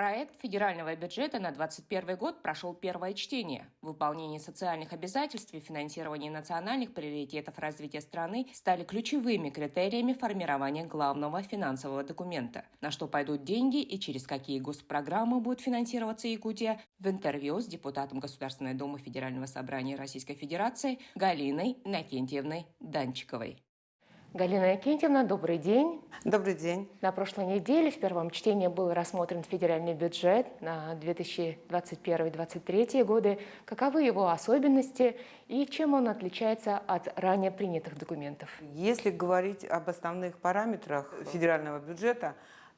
Проект федерального бюджета на 2021 год прошел первое чтение. Выполнение социальных обязательств и финансирование национальных приоритетов развития страны стали ключевыми критериями формирования главного финансового документа. На что пойдут деньги и через какие госпрограммы будет финансироваться Якутия, в интервью с депутатом Государственной Думы Федерального собрания Российской Федерации Галиной Иннокентьевной Данчиковой. Галина Иннокентьевна, добрый день. Добрый день. На прошлой неделе в первом чтении был рассмотрен федеральный бюджет на 2021-2023 годы. Каковы его особенности и чем он отличается от ранее принятых документов? Если говорить об основных параметрах федерального бюджета,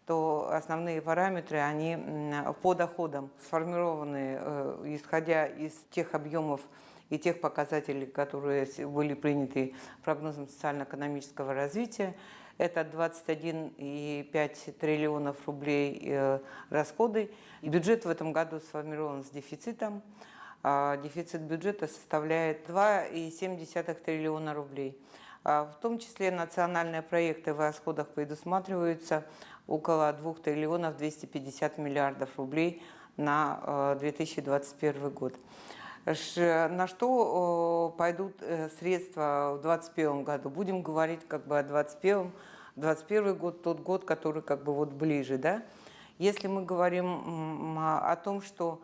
то основные параметры, они по доходам сформированы, исходя из тех объемов и тех показателей, которые были приняты прогнозом социально-экономического развития. Это 21,5 триллионов рублей расходы. И бюджет в этом году сформирован с дефицитом. Дефицит бюджета составляет 2,7 триллиона рублей. В том числе национальные проекты в расходах предусматриваются около 2 триллионов 250 миллиардов рублей на 2021 год. На что пойдут средства в 2021 году? Будем говорить о 2021 год, тот год, который ближе. Да? Если мы говорим о том, что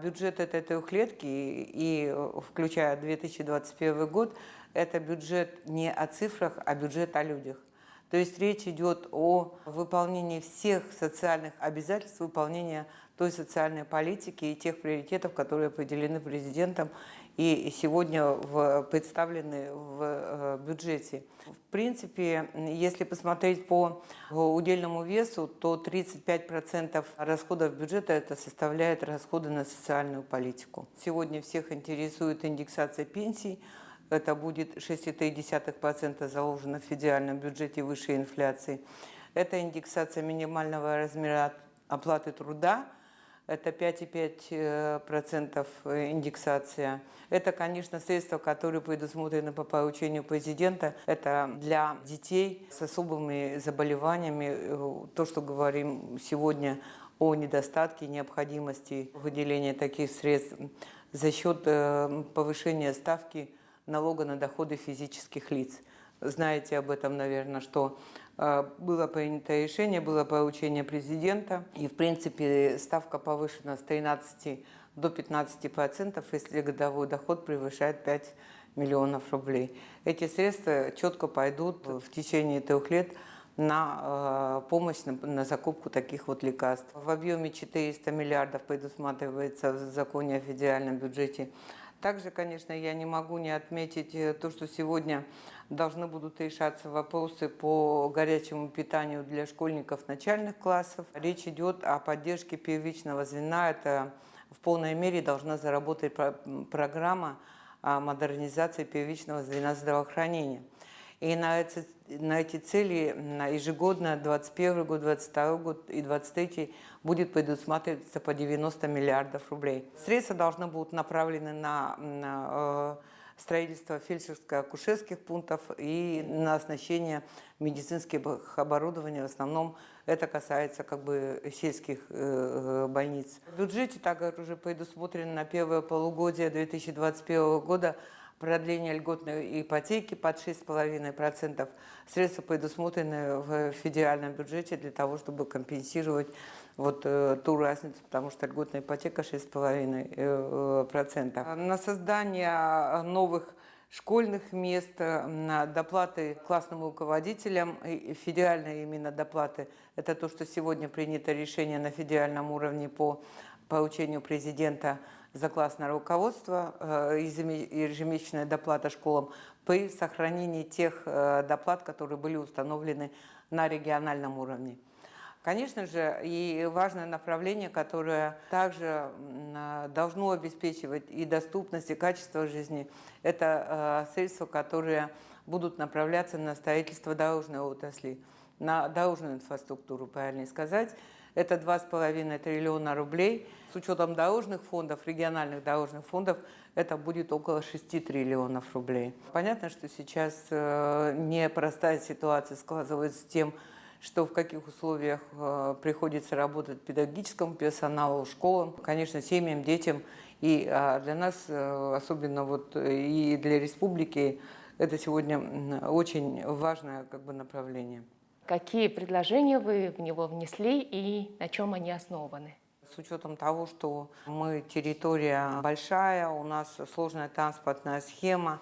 бюджет этой трехлетки, и включая 2021 год, это бюджет не о цифрах, а бюджет о людях. То есть речь идет о выполнении всех социальных обязательств, выполнении той социальной политики и тех приоритетов, которые определены президентом и сегодня представлены в бюджете. В принципе, если посмотреть по удельному весу, то 35% расходов бюджета это составляет расходы на социальную политику. Сегодня всех интересует индексация пенсий. Это будет 6,3% заложено в федеральном бюджете выше инфляции. Это индексация минимального размера оплаты труда. Это 5,5% индексация. Это, конечно, средства, которые предусмотрены по поручению президента. Это для детей с особыми заболеваниями. То, что говорим сегодня о недостатке, необходимости выделения таких средств за счет повышения ставки налога на доходы физических лиц. Знаете об этом, наверное, что было принято решение, было поручение президента, и, в принципе, ставка повышена с 13 до 15%, если годовой доход превышает 5 миллионов рублей. Эти средства четко пойдут в течение 3 лет на помощь, на закупку таких лекарств. В объеме 400 миллиардов предусматривается в законе о федеральном бюджете. Также, конечно, я не могу не отметить то, что сегодня должны будут решаться вопросы по горячему питанию для школьников начальных классов. Речь идет о поддержке первичного звена. Это в полной мере должна заработать программа о модернизации первичного звена здравоохранения. И на эти цели ежегодно 2021 год, 2022 год и 2023 будет предусматриваться по 90 миллиардов рублей. Средства должны будут направлены на строительство фельдшерско-акушерских пунктов и на оснащение медицинских оборудований. В основном это касается сельских больниц. В бюджете также предусмотрено на первое полугодие 2021 года продление льготной ипотеки под 6,5%. Средства предусмотрены в федеральном бюджете для того, чтобы компенсировать ту разницу, потому что льготная ипотека 6,5%. На создание новых школьных мест, на доплаты классным руководителям, федеральные именно доплаты. Это то, что сегодня принято решение на федеральном уровне по поручению президента за классное руководство, ежемесячная доплата школам при сохранении тех доплат, которые были установлены на региональном уровне. Конечно же, и важное направление, которое также должно обеспечивать и доступность, и качество жизни, это средства, которые будут направляться на строительство дорожной отрасли, на дорожную инфраструктуру, правильно сказать. Это 2,5 триллиона рублей. С учетом дорожных фондов, региональных дорожных фондов, это будет около 6 триллионов рублей. Понятно, что сейчас непростая ситуация складывается с тем, что в каких условиях приходится работать педагогическому персоналу, школам, конечно, семьям, детям. И для нас, особенно вот и для республики, это сегодня очень важное направление. Какие предложения вы в него внесли и на чем они основаны? С учетом того, что мы территория большая, у нас сложная транспортная схема,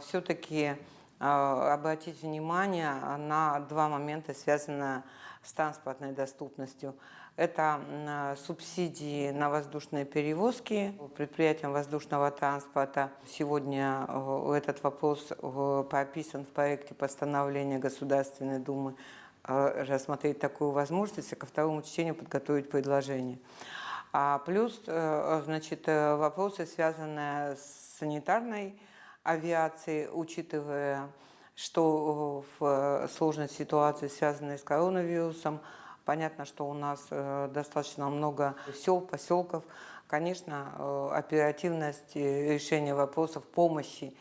все-таки обратить внимание на два момента, связанные с транспортной доступностью. Это субсидии на воздушные перевозки предприятиям воздушного транспорта. Сегодня этот вопрос прописан в проекте постановления Государственной Думы рассмотреть такую возможность и ко второму чтению подготовить предложение. Плюс, вопросы, связанные с санитарной авиацией, учитывая, что в сложной ситуации, связанной с коронавирусом, понятно, что у нас достаточно много сел, поселков. Конечно, оперативность решения вопросов помощи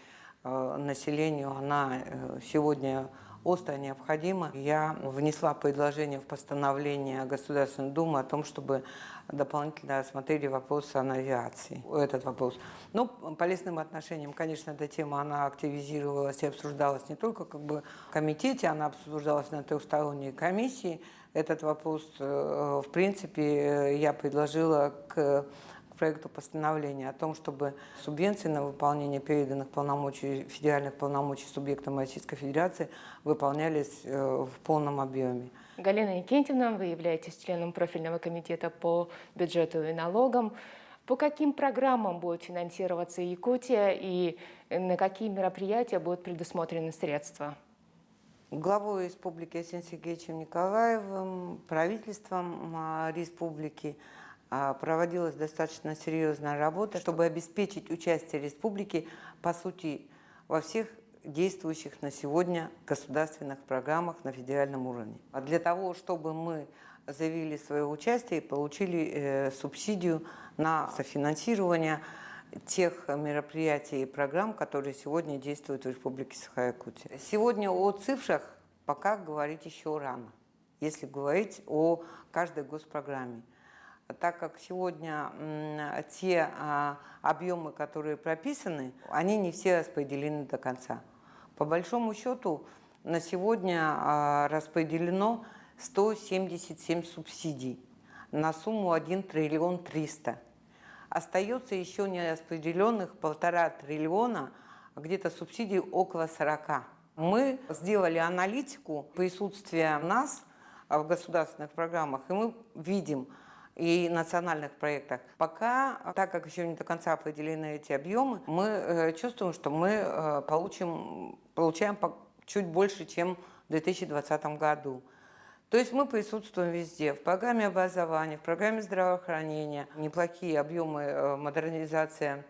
населению, она сегодня остро необходима. Я внесла предложение в постановление Государственной Думы о том, чтобы дополнительно рассмотрели вопрос о авиации. Этот вопрос. Но по лесным отношениям, конечно, эта тема, она активизировалась и обсуждалась не только в комитете, она обсуждалась на трехсторонней комиссии. Этот вопрос, в принципе, я предложила к проекту постановления о том, чтобы субвенции на выполнение переданных полномочий, федеральных полномочий субъектам Российской Федерации выполнялись в полном объеме. Галина Иннокентьевна, вы являетесь членом профильного комитета по бюджету и налогам. По каким программам будет финансироваться Якутия и на какие мероприятия будут предусмотрены средства? Главой республики Арсением Сергеевичем Николаевым, правительством республики проводилась достаточно серьезная работа, чтобы обеспечить участие республики, по сути, во всех действующих на сегодня государственных программах на федеральном уровне. Для того, чтобы мы заявили свое участие и получили субсидию на софинансирование тех мероприятий и программ, которые сегодня действуют в Республике Саха-Якутия. Сегодня о цифрах пока говорить еще рано, если говорить о каждой госпрограмме. Так как сегодня те объемы, которые прописаны, они не все распределены до конца. По большому счету на сегодня распределено 177 субсидий на сумму 1 триллион 300. Остается еще нераспределенных 1,5 триллиона, где-то субсидий около 40. Мы сделали аналитику присутствия нас в государственных программах, и мы видим, и национальных проектах. Пока, так как еще не до конца определены эти объемы, мы чувствуем, что мы получаем чуть больше, чем в 2020 году. То есть мы присутствуем везде. В программе образования, в программе здравоохранения. Неплохие объемы модернизации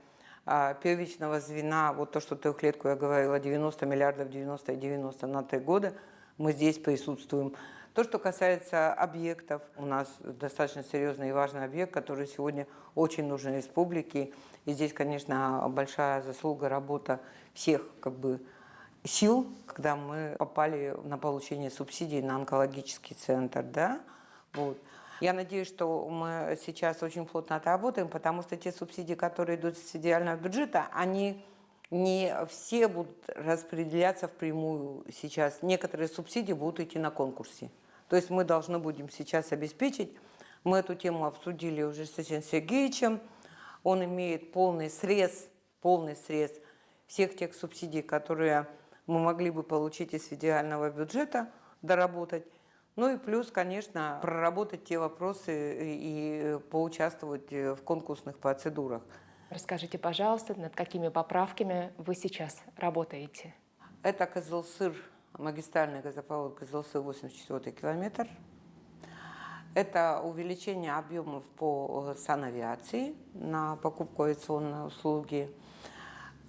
первичного звена. Вот то, что трехлетку я говорила, 90 миллиардов, 90 и 90 на 3 года. Мы здесь присутствуем. То, что касается объектов, у нас достаточно серьезный и важный объект, который сегодня очень нужен республике. И здесь, конечно, большая заслуга, работа всех сил, когда мы попали на получение субсидий на онкологический центр. Да? Вот. Я надеюсь, что мы сейчас очень плотно отработаем, потому что те субсидии, которые идут из федерального бюджета, они не все будут распределяться впрямую сейчас. Некоторые субсидии будут идти на конкурсе. То есть мы должны будем сейчас обеспечить. Мы эту тему обсудили уже с Арсением Сергеевичем. Он имеет полный срез всех тех субсидий, которые мы могли бы получить из федерального бюджета, доработать. Ну и плюс, конечно, проработать те вопросы и поучаствовать в конкурсных процедурах. Расскажите, пожалуйста, над какими поправками вы сейчас работаете? Это Кызылсыр, магистральный газопровод Кызылсыр, 84 километр. Это увеличение объемов по санавиации на покупку авиационной услуги.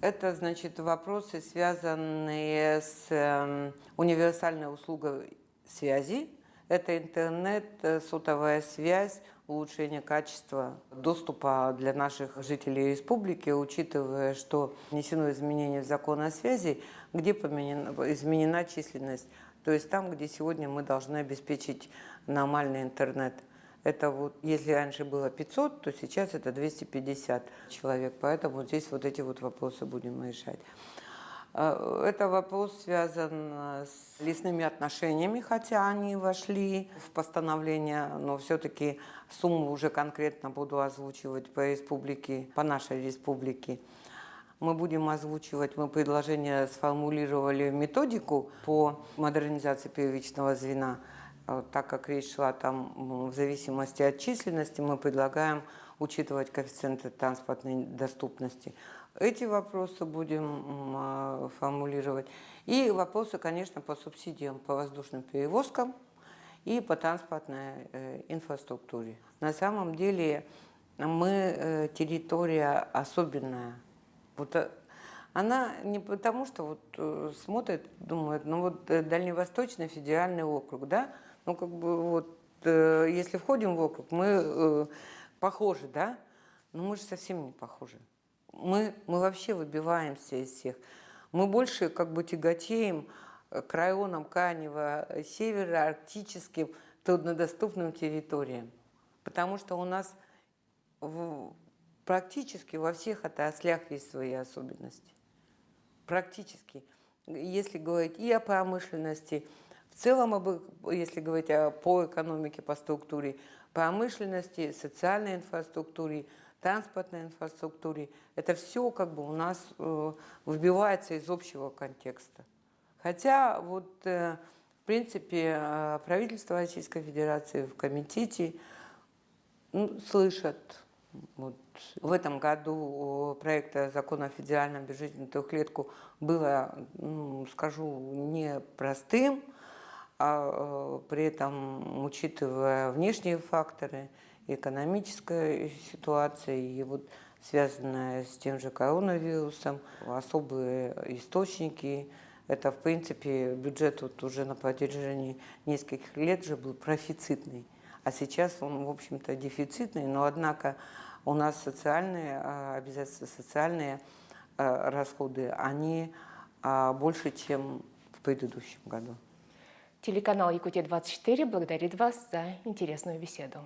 Это, вопросы, связанные с универсальной услугой связи. Это интернет, сотовая связь, улучшение качества доступа для наших жителей республики, учитывая, что внесено изменение в закон о связи, где изменена численность. То То есть там, где сегодня мы должны обеспечить нормальный интернет. Это вот, если раньше было 500, то сейчас это 250 человек. Поэтому здесь вот эти вот вопросы будем решать. Это вопрос связан с лесными отношениями, хотя они вошли в постановление, но все-таки сумму уже конкретно буду озвучивать по республике, по нашей республике. Мы будем озвучивать, мы предложение сформулировали методику по модернизации первичного звена. Так как речь шла там в зависимости от численности, мы предлагаем учитывать коэффициенты транспортной доступности. Эти вопросы будем формулировать. И вопросы, конечно, по субсидиям по воздушным перевозкам и по транспортной инфраструктуре. На самом деле мы территория особенная. Вот она не потому, что вот смотрит, думает, ну вот Дальневосточный федеральный округ, да, ну как бы вот если входим в округ, мы похожи, да, но мы же совсем не похожи. Мы вообще выбиваемся из всех. Мы больше как бы тяготеем к районам крайнего севера, арктическим, труднодоступным территориям. Потому что у нас практически во всех отраслях есть свои особенности. Практически. Если говорить и о промышленности, в целом, если говорить по экономике, по структуре, промышленности, социальной инфраструктуре, транспортной инфраструктуре, это все как бы у нас выбивается из общего контекста. Хотя вот в принципе правительство Российской Федерации в комитете слышат. Вот. В этом году проекта закона о федеральном бюджете на трехлетку было, скажу, непростым, а при этом учитывая внешние факторы, экономическая ситуация и вот связанная с тем же коронавирусом, особые источники. Это, в принципе, бюджет вот уже на протяжении нескольких лет же был профицитный, а сейчас он, в общем-то, дефицитный, но, однако, у нас социальные обязательства, социальные расходы, они больше, чем в предыдущем году. Телеканал Якутия-24 благодарит вас за интересную беседу.